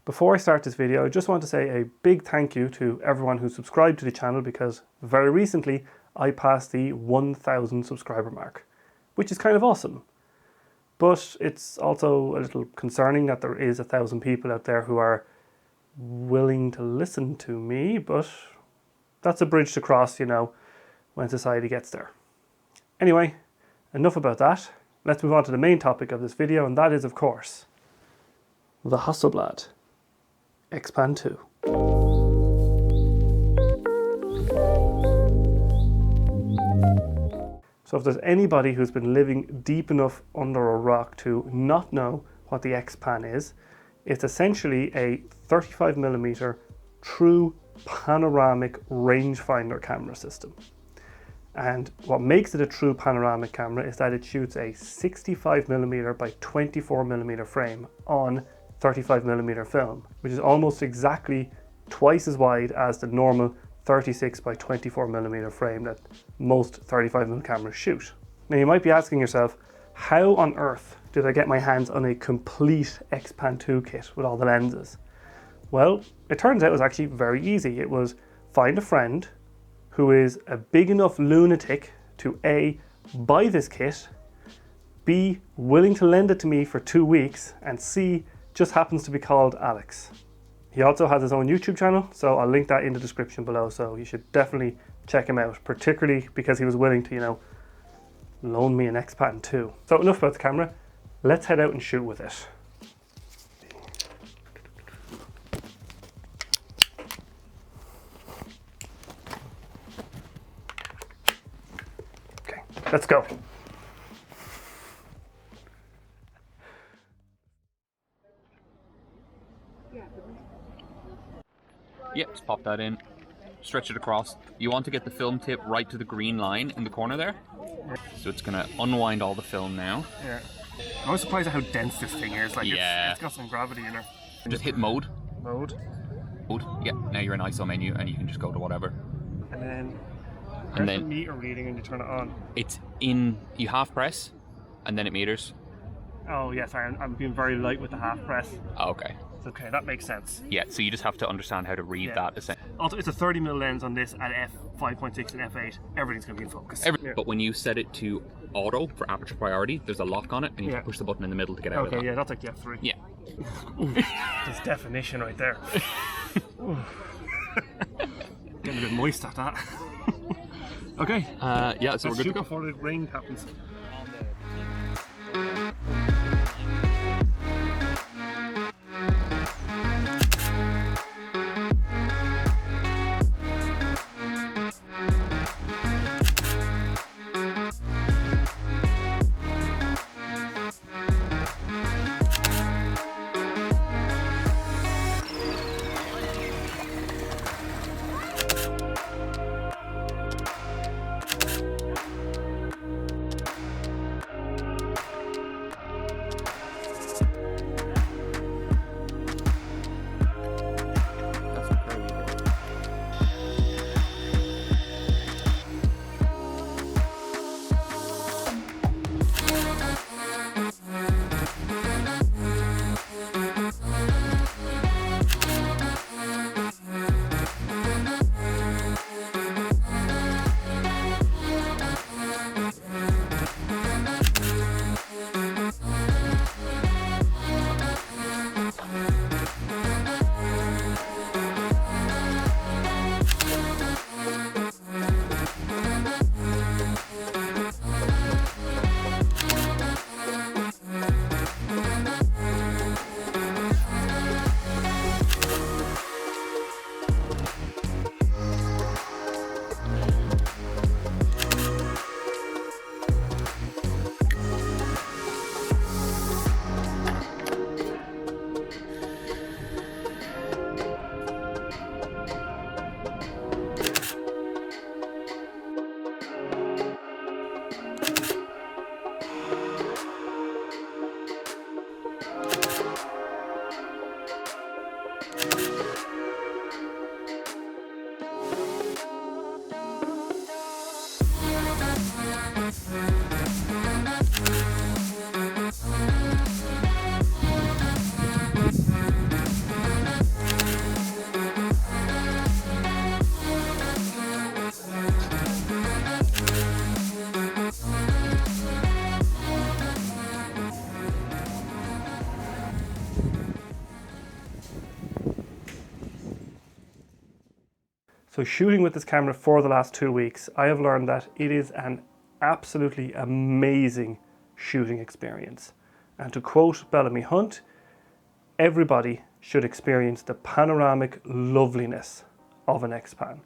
Before I start this video, I just want to say a big thank you to everyone who subscribed to the channel, because very recently I passed the 1,000 subscriber mark, which is kind of awesome. But it's also a little concerning that there is 1,000 people out there who are willing to listen to me, but that's a bridge to cross, you know, when society gets there. Anyway, enough about that. Let's move on to the main topic of this video, and that is, of course, the Hasselblad X-Pan 2. So if there's anybody who's been living deep enough under a rock to not know what the X-Pan is, it's essentially a 35mm true panoramic rangefinder camera system. And what makes it a true panoramic camera is that it shoots a 65mm by 24mm frame on 35mm film, which is almost exactly twice as wide as the normal 36 by 24mm frame that most 35mm cameras shoot. Now you might be asking yourself, how on earth did I get my hands on a complete X-Pan 2 kit with all the lenses? Well, it turns out it was actually very easy. It was find a friend who is a big enough lunatic to A, buy this kit, B, willing to lend it to me for 2 weeks, and C, just happens to be called Alex. He also has his own YouTube channel, so I'll link that in the description below, so you should definitely check him out, particularly because he was willing to, you know, loan me an X-Pan 2. So enough about the camera, let's head out and shoot with it. Okay, let's go. Yep, just pop that in, stretch it across. You want to get the film tip right to the green line in the corner there. So it's gonna unwind all the film now. Yeah. I was surprised at how dense this thing is. Like, Yeah. it's got some gravity in it. Just hit mode. Mode. Mode. Yeah, now you're in ISO menu and you can just go to whatever. And then press And the then meter reading and you turn it on. it's in, you half press and then it meters. Oh yeah, sorry, I'm being very light with the half press. Oh, okay. Okay, that makes sense. Yeah, so you just have to understand how to read Yeah. that. Also, it's a 30mm lens on this at f5.6 and f8. Everything's going to be in focus. Yeah. But when you set it to auto for aperture priority, there's a lock on it and you Yeah. have to push the button in the middle to get out of Okay, that. yeah, that's like the f3. Yeah. There's definition right there. Getting a bit moist at that. Okay. Yeah, so we're good to shoot go. before the rain happens. So shooting with this camera for the last 2 weeks, I have learned that it is an absolutely amazing shooting experience. And to quote Bellamy Hunt, everybody should experience the panoramic loveliness of an X-Pan.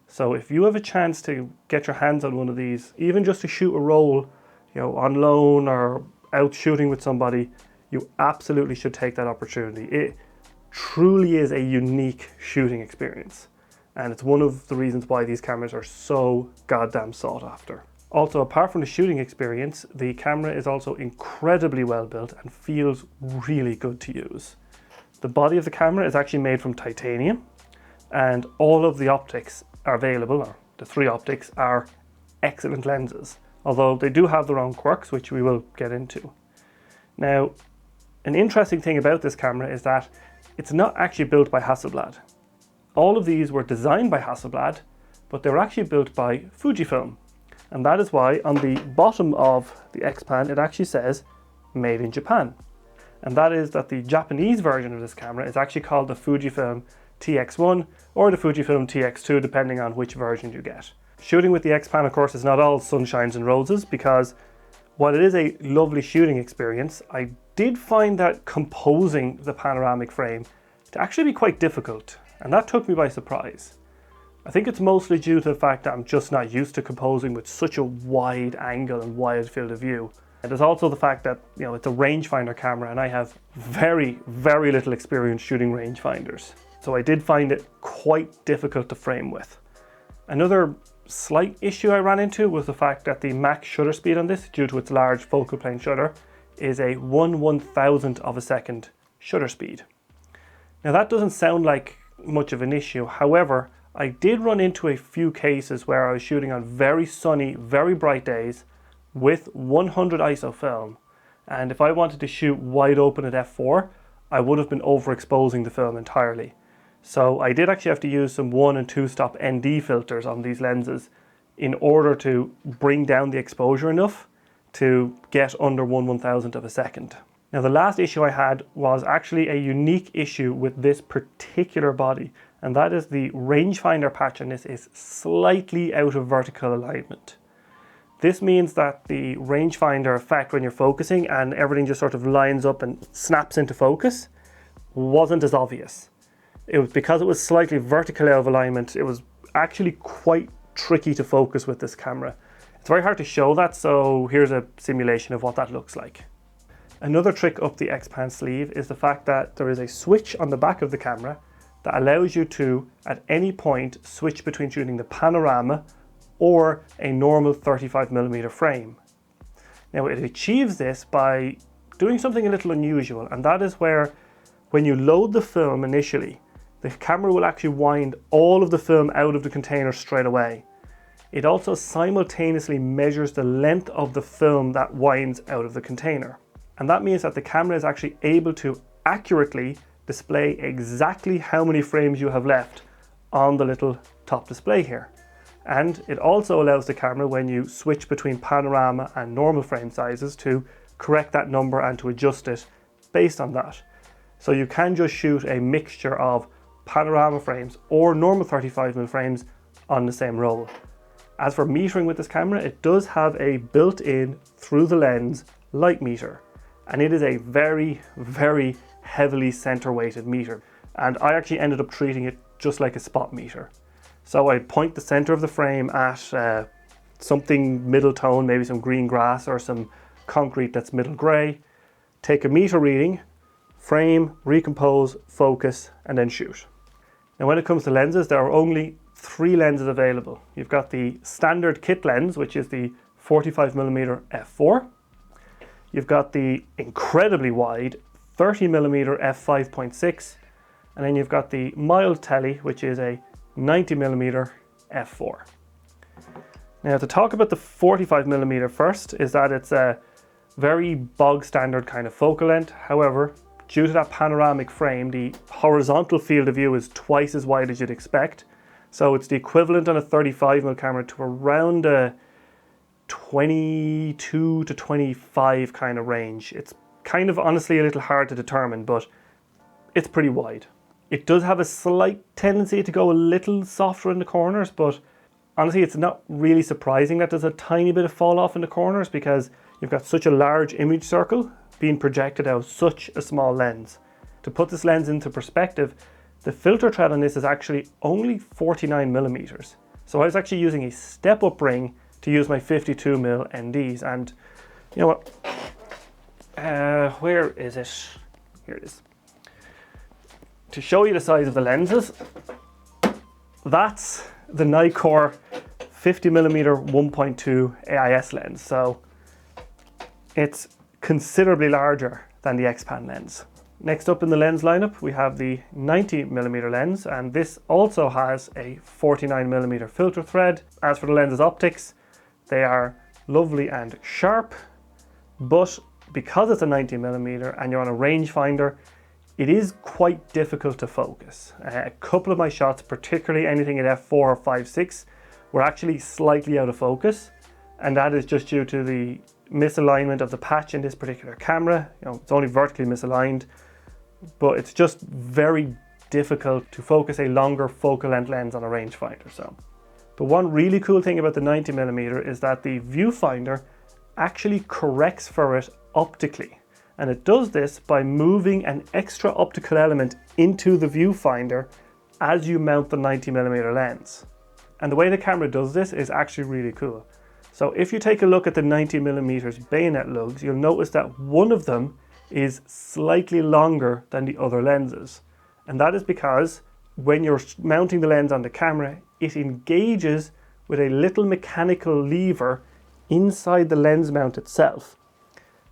So if you have a chance to get your hands on one of these, even just to shoot a roll, on loan or out shooting with somebody, you absolutely should take that opportunity. It truly is a unique shooting experience. And it's one of the reasons why these cameras are so goddamn sought after. Also, apart from the shooting experience, the camera is also incredibly well built and feels really good to use. The body of the camera is actually made from titanium, and all of the optics are available, or the 3 optics are excellent lenses, although they do have their own quirks, which we will get into. Now, an interesting thing about this camera is that it's not actually built by Hasselblad. All of these were designed by Hasselblad, but they were actually built by Fujifilm. And that is why on the bottom of the X-Pan it actually says made in Japan. And that is that the Japanese version of this camera is actually called the Fujifilm TX1 or the Fujifilm TX2, depending on which version you get. Shooting with the X-Pan, of course, is not all sunshines and roses, because while it is a lovely shooting experience, I did find that composing the panoramic frame to actually be quite difficult, and that took me by surprise. I think it's mostly due to the fact that I'm just not used to composing with such a wide angle and wide field of view. And there's also the fact that, it's a rangefinder camera and I have very, very little experience shooting rangefinders. So I did find it quite difficult to frame with. Another slight issue I ran into was the fact that the max shutter speed on this, due to its large focal plane shutter, is a 1/1000th of a second shutter speed. Now that doesn't sound like much of an issue. However, I did run into a few cases where I was shooting on very sunny, very bright days with 100 ISO film, and if I wanted to shoot wide open at f4, I would have been overexposing the film entirely. So I did actually have to use some 1 and 2 stop ND filters on these lenses in order to bring down the exposure enough to get under 1/1000th of a second. Now the last issue I had was actually a unique issue with this particular body, and that is the rangefinder patch on this is slightly out of vertical alignment. This means that the rangefinder effect when you're focusing and everything just sort of lines up and snaps into focus wasn't as obvious. It was because it was slightly vertical out of alignment, it was actually quite tricky to focus with this camera. It's very hard to show that, so here's a simulation of what that looks like. Another trick up the X-Pan sleeve is the fact that there is a switch on the back of the camera that allows you to, at any point, switch between shooting the panorama or a normal 35mm frame. Now it achieves this by doing something a little unusual, and that is where when you load the film initially, the camera will actually wind all of the film out of the container straight away. It also simultaneously measures the length of the film that winds out of the container. And that means that the camera is actually able to accurately display exactly how many frames you have left on the little top display here. And it also allows the camera, when you switch between panorama and normal frame sizes, to correct that number and to adjust it based on that. So you can just shoot a mixture of panorama frames or normal 35mm frames on the same roll. As for metering with this camera, it does have a built-in through the lens light meter, and it is a very, very heavily center weighted meter. And I actually ended up treating it just like a spot meter. So I point the center of the frame at something middle tone, maybe some green grass or some concrete that's middle gray, take a meter reading, frame, recompose, focus, and then shoot. Now when it comes to lenses, there are only 3 lenses available. You've got the standard kit lens, which is the 45mm f4. You've got the incredibly wide 30mm f5.6, and then you've got the mild tele, which is a 90mm f4. Now to talk about the 45mm first, is that it's a very bog standard kind of focal length. However, due to that panoramic frame, the horizontal field of view is twice as wide as you'd expect. So it's the equivalent on a 35mm camera to around a 22 to 25 kind of range. It's kind of honestly a little hard to determine, but it's pretty wide. It does have a slight tendency to go a little softer in the corners, but honestly, it's not really surprising that there's a tiny bit of fall off in the corners because you've got such a large image circle being projected out of such a small lens. To put this lens into perspective, the filter thread on this is actually only 49 millimeters. So I was actually using a step up ring to use my 52mm NDs, and you know what? Where is it? Here it is. To show you the size of the lenses, that's the Nikkor 50mm 1.2 AIS lens. So it's considerably larger than the X-Pan lens. Next up in the lens lineup, we have the 90mm lens, and this also has a 49mm filter thread. As for the lens's optics, they are lovely and sharp, but because it's a 90mm and you're on a rangefinder, it is quite difficult to focus. A couple of my shots, particularly anything at f4 or 5.6, were actually slightly out of focus, and that is just due to the misalignment of the patch in this particular camera. You know, it's only vertically misaligned, but it's just very difficult to focus a longer focal length lens on a rangefinder. But one really cool thing about the 90mm is that the viewfinder actually corrects for it optically. And it does this by moving an extra optical element into the viewfinder as you mount the 90mm lens. And the way the camera does this is actually really cool. So if you take a look at the 90mm bayonet lugs, you'll notice that one of them is slightly longer than the other lenses. And that is because when you're mounting the lens on the camera, it engages with a little mechanical lever inside the lens mount itself.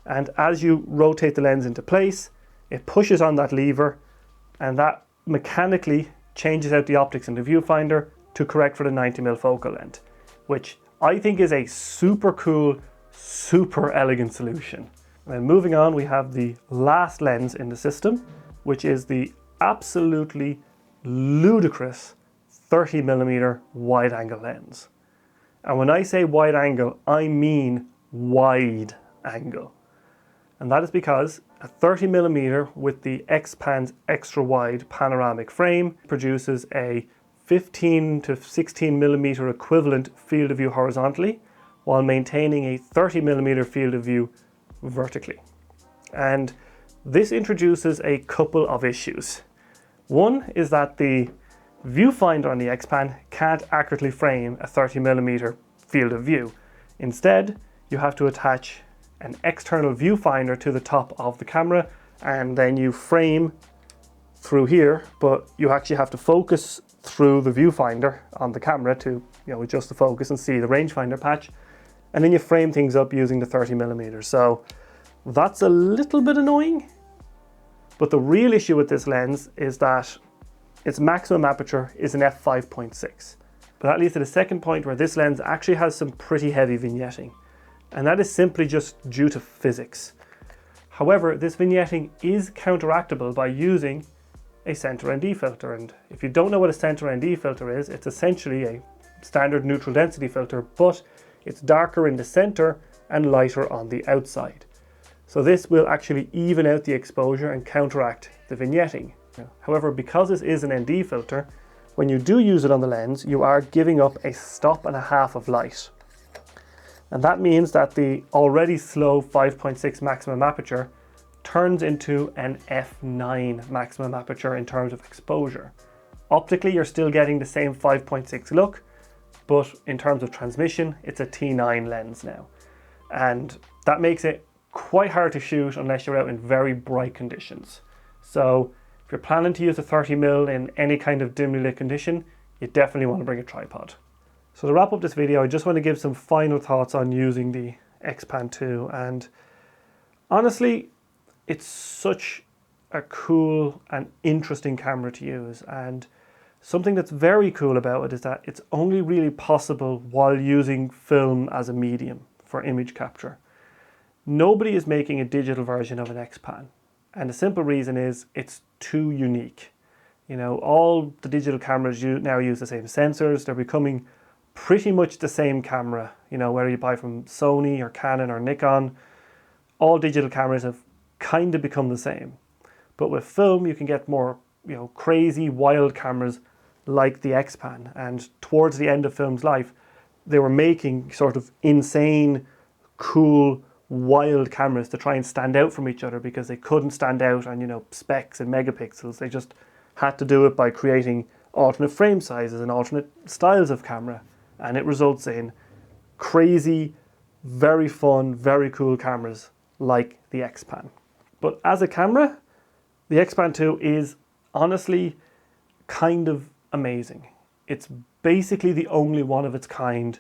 And as you rotate the lens into place, it pushes on that lever, and that mechanically changes out the optics in the viewfinder to correct for the 90mm focal length, which I think is a super cool, super elegant solution. And then moving on, we have the last lens in the system, which is the absolutely ludicrous 30mm wide angle lens. And when I say wide angle, I mean wide angle. And that is because a 30mm with the X-Pan's extra wide panoramic frame produces a 15 to 16mm equivalent field of view horizontally, while maintaining a 30mm field of view vertically. And this introduces a couple of issues. One is that the viewfinder on the X-Pan can't accurately frame a 30mm field of view. Instead, you have to attach an external viewfinder to the top of the camera, and then you frame through here, but you actually have to focus through the viewfinder on the camera to, adjust the focus and see the rangefinder patch, and then you frame things up using the 30mm. So that's a little bit annoying, but the real issue with this lens is that its maximum aperture is an f5.6. But that leads to the second point, where this lens actually has some pretty heavy vignetting, and that is simply just due to physics. However, this vignetting is counteractable by using a center ND filter, and if you don't know what a center ND filter is, it's essentially a standard neutral density filter, but it's darker in the center and lighter on the outside. So this will actually even out the exposure and counteract the vignetting. However, because this is an ND filter, when you do use it on the lens, you are giving up a stop and a half of light. And that means that the already slow 5.6 maximum aperture turns into an f9 maximum aperture in terms of exposure. Optically, you're still getting the same 5.6 look, but in terms of transmission, it's a T9 lens now. And that makes it quite hard to shoot unless you're out in very bright conditions. So if you're planning to use a 30mm in any kind of dimly lit condition, you definitely want to bring a tripod. So to wrap up this video, I just want to give some final thoughts on using the X-Pan 2. And honestly, it's such a cool and interesting camera to use. And something that's very cool about it is that it's only really possible while using film as a medium for image capture. Nobody is making a digital version of an X-Pan. And the simple reason is it's too unique. All the digital cameras now use the same sensors. They're becoming pretty much the same camera, whether you buy from Sony or Canon or Nikon. All digital cameras have kind of become the same. But with film, you can get more crazy wild cameras like the X-Pan. And towards the end of film's life, they were making sort of insane, cool, wild cameras to try and stand out from each other, because they couldn't stand out on specs and megapixels. They just had to do it by creating alternate frame sizes and alternate styles of camera, and it results in crazy, very fun, very cool cameras like the X-Pan. But as a camera, the X-Pan 2 is honestly kind of amazing. It's basically the only one of its kind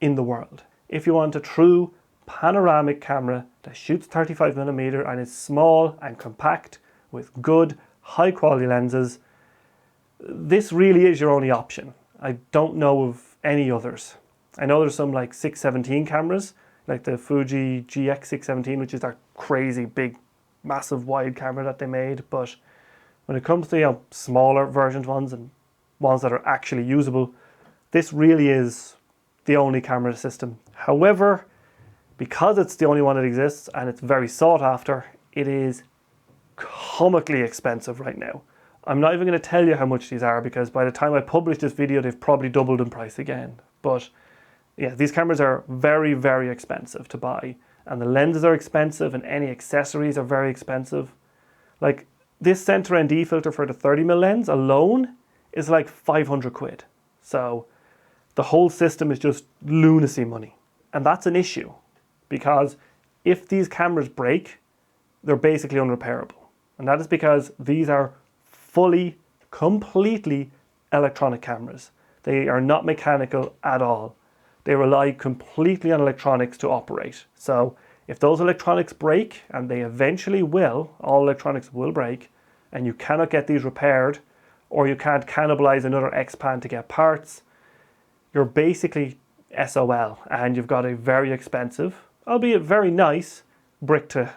in the world. If you want a true panoramic camera that shoots 35mm and is small and compact with good, high quality lenses, this really is your only option. I don't know of any others. I know there's some like 617 cameras, like the Fuji GX617, which is that crazy big, massive wide camera that they made. But when it comes to smaller versioned ones and ones that are actually usable, this really is the only camera system. However, because it's the only one that exists and it's very sought after, it is comically expensive right now. I'm not even going to tell you how much these are, because by the time I publish this video, they've probably doubled in price again. But yeah, these cameras are very, very expensive to buy, and the lenses are expensive, and any accessories are very expensive. Like this center ND filter for the 30mm lens alone is like 500 quid. So the whole system is just lunacy money. And that's an issue, because if these cameras break, they're basically unrepairable. And that is because these are fully, completely electronic cameras. They are not mechanical at all. They rely completely on electronics to operate. So if those electronics break, and they eventually will, all electronics will break, and you cannot get these repaired, or you can't cannibalize another X-Pan to get parts, you're basically SOL, and you've got a very expensive, albeit very nice, brick to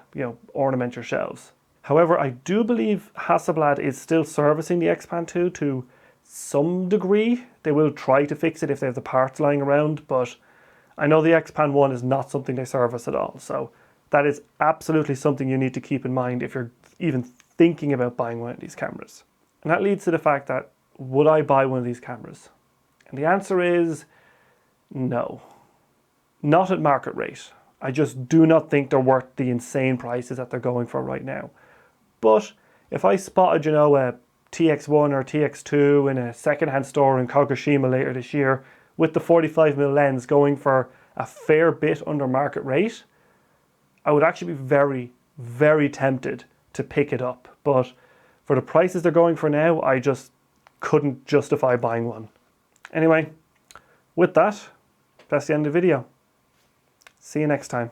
ornament your shelves. However, I do believe Hasselblad is still servicing the X-Pan 2 to some degree. They will try to fix it if they have the parts lying around, but I know the X-Pan 1 is not something they service at all. So that is absolutely something you need to keep in mind if you're even thinking about buying one of these cameras. And that leads to the fact that, would I buy one of these cameras? And the answer is no. Not at market rate. I just do not think they're worth the insane prices that they're going for right now. But if I spotted, a TX1 or TX2 in a secondhand store in Kagoshima later this year with the 45mm lens going for a fair bit under market rate, I would actually be very, very tempted to pick it up. But for the prices they're going for now, I just couldn't justify buying one. Anyway, with that, that's the end of the video. See you next time.